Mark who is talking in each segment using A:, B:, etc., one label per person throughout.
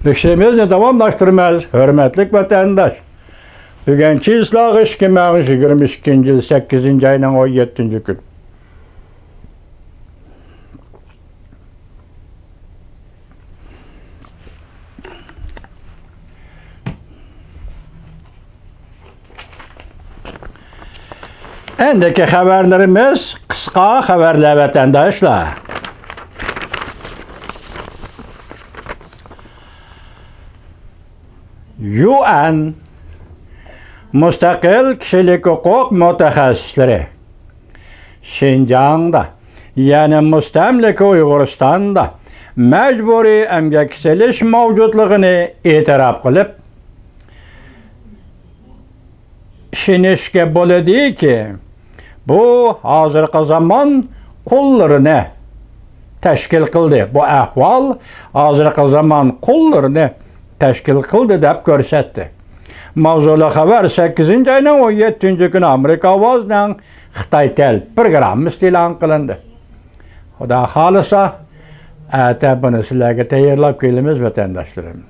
A: Bükşemizni tamamlaştırmaz, hürmetlik vatandaş. Bugünkü ıslahı 2022 yıl 8. ayının 17. gün. Endeki haberlerimiz kısa haberler vatandaşlar. UN Müstakil Kişilik Hukuk Mütehassisleri Şinjan'da yani müstemleke Uyguristan'da mecburi emgekseliş mevcutluğunu itiraf kılıp şinişke boledi ki bu hazırki zaman kullarını teşkil kıldı. Bu ahval hazırki zaman kullarını teşkil kıldı dep görsetti. Mavzulu haber 8. ayının 17. günü Amerika Avaz'dan Xitay Tel programı ilan kılındı. Xuda halisa ete bunu sizlerge tayyorlab kelimiz vatandaşlarım.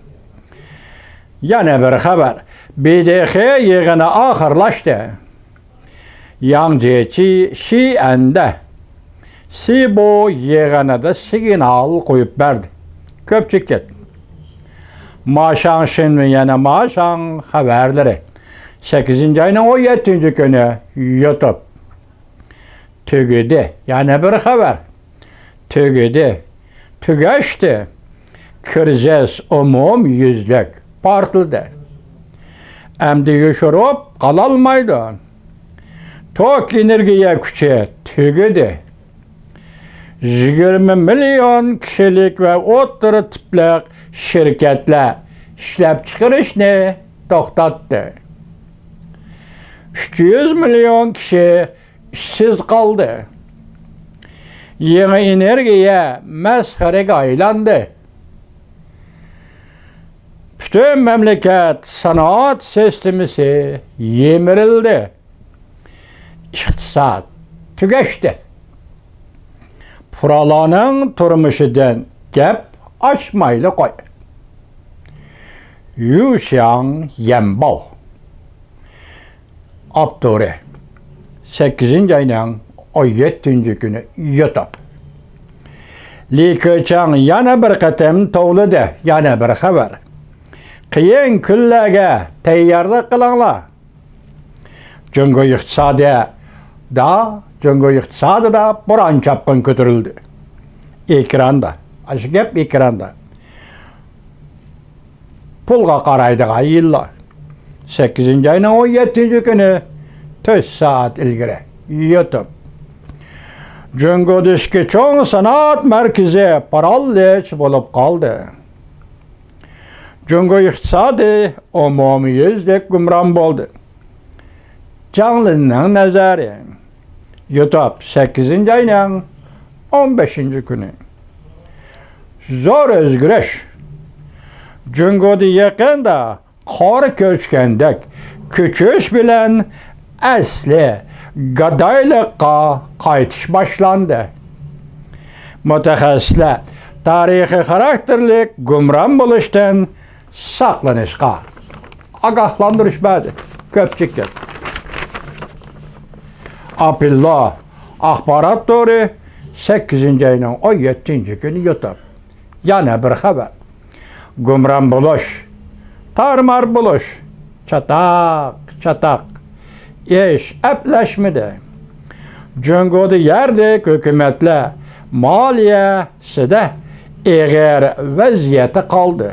A: Yana bir haber. BDX yığını ahırlaştı. Yangjechi Xi'anda Sibo yığınıda signal koyup verdi. Köpçük get. Maşan şimdi yana maşan haberleri. 8. ayının 17. günü YouTube. Tügüdü. Yani bir haber. Tügüdü. Tügeçti. Krizes umum yüzlük. Partıldı. Emdi yuşurup kalalmaydı. Tok enerjiye gücü tügüdü. 20 milyon kişilik ve otur tiplik şirketler işlep çıkarışını toxtattı. 300 milyon kişi işsiz kaldı. Yeni enerjiye mesxerege aylandı. Bütün memleket sanat sistemisi yemirildi. İktisat tügeçti. Puralanın turmuşudan gep açmayla koy. Yuşang Yembao Abdure 8. ayının 17. günü YouTube. Li Keqiang yana bir qatam tovlidi, yana bir haber. Qiyin kunlarga tayyorlik qilinglar. Jungo iqtisadida buran chapqin ko'tarildi. Ekranda, aşı gap ekranda. Pulga qaraydigan yillar. 8. ayının 17. günü 4 saat ilgari YouTube. Jungodagi cho'ng sanat markazi parallech bo'lib qoldi. Jungo iqtisodi umumiyüzlik gumron bo'ldi. Canlı'nın nazarı. YouTube 8. ayının 15. günü. Zor özgürüş. Jungo'da yakında qor ko'chgandek ko'chish bilan asli gadaylıqqa qaytish boshlandi. Mutaxassislar tarixiy xarakterlik gumron bo'lishdan saqlanishga ogohlantirishmadi. Ko'pchilik Abdullah axborot to'ri 8. ayının 17. günü YouTube. Yana bir haber. Gumron bo'lish, tarmar bo'lish, çatak ish aplashmidi. Jungo'da yerlik hukumatlar moliyasida eg'ir vaziyatda qoldi.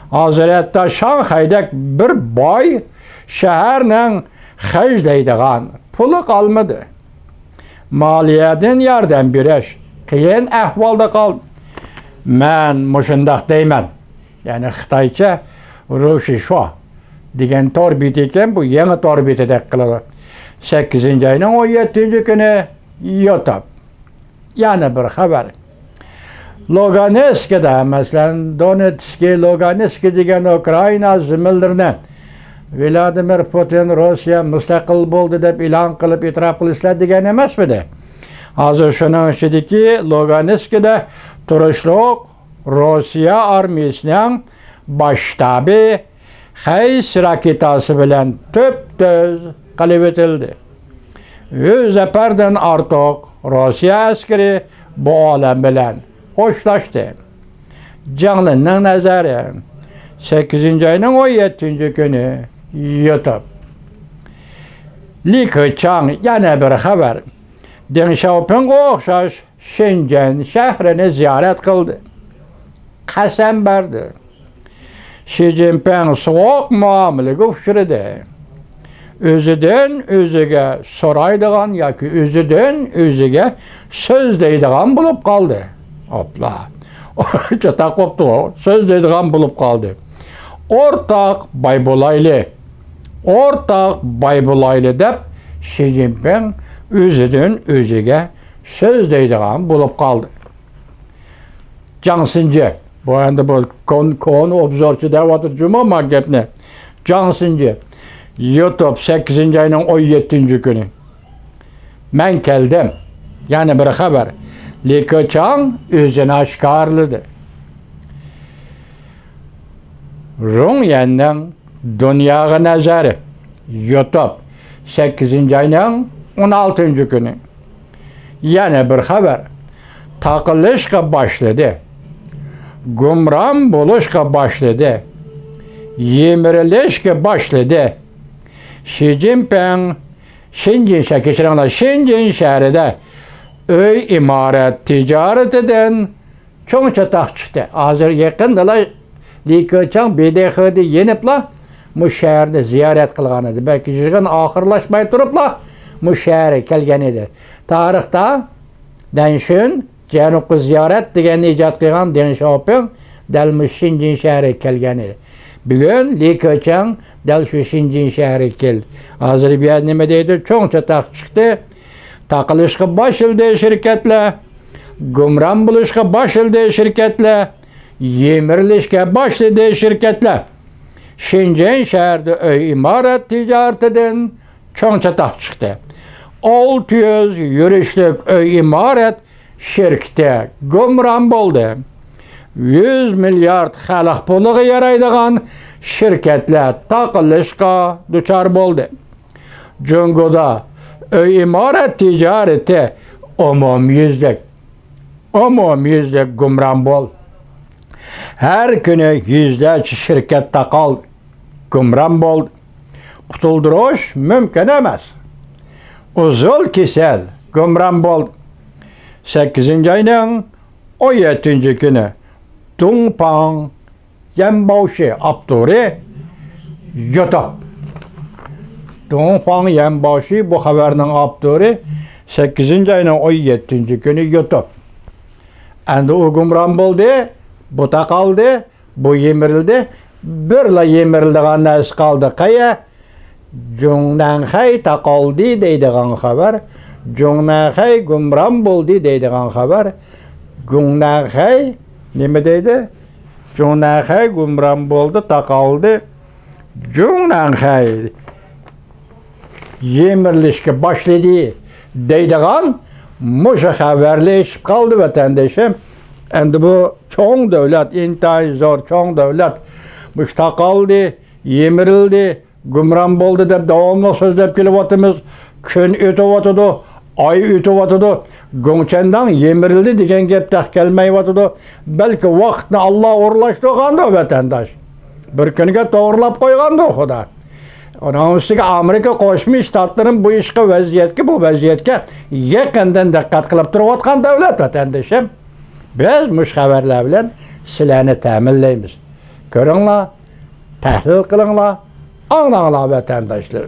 A: Hozirda Shanxayda bir boy shaharning xarjlaydigan puli qolmadi. Moliyadan yordam berish qiyin ahvolda qoldi. Men mushundaq deyman. Yani Xitoycha Roshishwa degan torbit ekan, bu yangi torbitida qiladi. 8. ayının 17. günü YouTube. Yani bir haber. Lugansk'da mesela Donetsk, Lugansk degan Ukrayna zimildirni Vladimir Putin Rusya mustaqil bo'ldi deb e'lon qilib e'tirof qilishlar degan emasmidi? Hozir shuning ichidagi Luganskda turishliq Rossiya armiyasining bosh shtabi Hays raketasi bilan töp-töz qilib o'tildi. 100 nafardan ortiq Rossiya askari bu olam bilan xo'shlashdi. Janglining nazari 8-oyning 17-kuni YouTube. Li Keqiang yana bir xabar. Deng Xiaopingga o'xshash Shenzhen shahrini ziyorat qildi. Qasam berdi. Xi Jinping sovuq muomalaga uchradi. O'zidan o'ziga so'raydigan yoki o'zidan o'ziga so'zlaydigan bo'lib qoldi. Hopla. Chata qopdi, so'zlaydigan bo'lib qoldi. O'rtaq bay bo'layli deb Xi Jinping o'zidan o'ziga so'zlaydigan bo'lib qoldi. Jiang Xinji, bu endi bu kon obzorchi da'vatı cuma gapni. Jiang Xinji YouTube 8-oyning 17-kuni. Men keldim. Yani bir xabar. Li Keqiang o'zini oshkorladi. Rongyanning dunyoga nazari YouTube 8-oyning 16-kuni. Yana bir xabar. Taqilishga boshladi. Gumron bo'lishga boshladi. Yemirilishga boshladi. Xi Jinping Shenzhen shahrida uy imorat tijoratidan cho'ng chataq chiqdi. Hozir yaqinda Li Keqiang BDX'da yenibla bu shaharni ziyorat qilgan edi. Balki yig'in oxirlashmay turibla bu shaharga kelgan edi. Tarixda Danshun Janubga ziyorat deganni ijod qilgan Deng Xiaoping dal Shenzhen shahriga kelgan edi. Bugun Li Keqiang dal shu Shenzhen shahriga keldi. Hozir bu yer nima deydi? Cho'ng chataq chiqdi. Taqilishga boshildi shirkatlar, gumron bo'lishga boshildi shirkatlar, yemirilishga boshladi shirkatlar. Shenzhen shahrida uy imorat tijoratidan cho'ng chataq chiqdi. 600 yurishlik uy imorat shirkati gumron bo'ldi. 100 milliard xalq puliga yaraydigan shirkatlar taqilishga duchor bo'ldi. Jungoda uy imorat tijorati umumyuzlik gumron bo'ldi. Her kuni yüzlerce shirkat taqal gumron bo'ldi. Qutuldirish mumkin emas. Uzul kasal gumron bo'ldi. 8-oyning 17-kuni Dongpang Yanbaoshi avtori YouTube. Dongpang Yanbaoshi bu xabarning avtori 8-oyning 17-kuni YouTube. Endi u gumron bo'ldi, bu taqaldi, bu yemirildi. Birla yemirildigan narsa qoldi. Qaya? Jongnanxay taqaldi deydigan xabar. Jongnanxay gumron bo'ldi deydigan xabar. Jongnanxay nima deydi? Jongnanxay gumron bo'ldi, taqaldi. Jongnanxay yemirilishga boshladi deydigan musha xabarlar eshib qoldi vatandoshim. Endi bu cho'ng davlat, intayin zo'r cho'ng davlat bu taqaldi, yemirildi, gumron bo'ldi deb davomli so'zlab kelyapmiz. Kun o'tyapti, oy o'tyapti. Gongchandan yemirildi degan gap kelmayapti. Balki vaqtni Alloh o'rlashtirganda vatandosh. Bir kunga to'g'rilab qo'yganda Xudo. Onun üstüge Amerika Qo'shma Shtatlarining bu ishga bu vaziyatga yaqindan diqqat qilib turayotgan davlat vatandoshim. Biz mush xabarlar bilan sizlarni ta'minlaymiz. Ko'ringlar, tahlil qilinglar, anglanglar vatandoshlar.